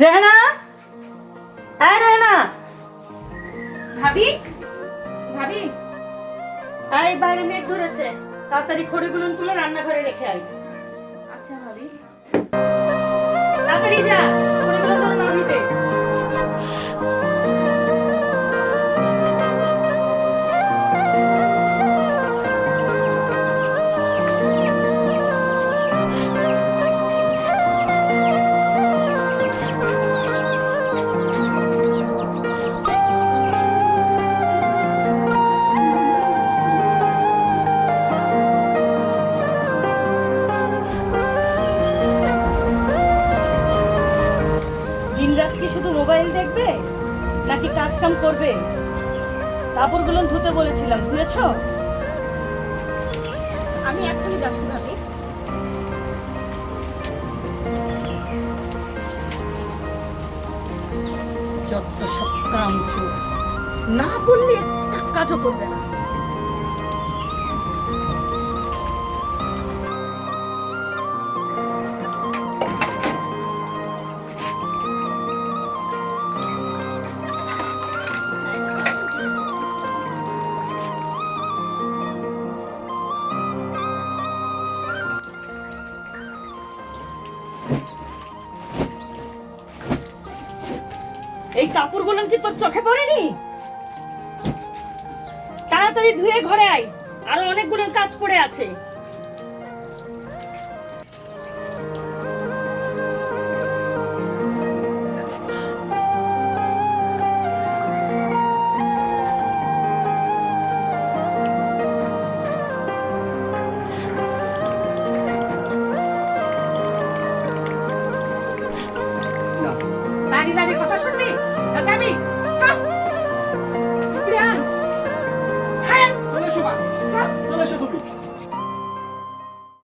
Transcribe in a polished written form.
রেহানা, রেহানা, ভাবি ভাবি এই বাইরে মেঘ ধরেছে, তাড়াতাড়ি খড়িগুলো তুলে রান্নাঘরে রেখে আই। আচ্ছা ভাবি। তাড়াতাড়ি যা, খড়িগুলো ধরে না ভিজে। দিনরাত কি শুধু মোবাইল দেখবে নাকি কাজ কাম করবে? কাপড়গুলো ধুতে বলেছিলাম, ধুয়েছো? আমি এখনই যাচ্ছি ভাবি। যত সব কাম চুর, না বললে একটা কাজও করবে না। এই কাপড়গুলো কি তোর চোখে পড়েনি? তাড়াতাড়ি ধুয়ে ঘরে আয়, আরো অনেকগুলো কাজ পড়ে আছে। দাঁড়িয়ে দাঁড়িয়ে কথা শুনবি না, যাবি?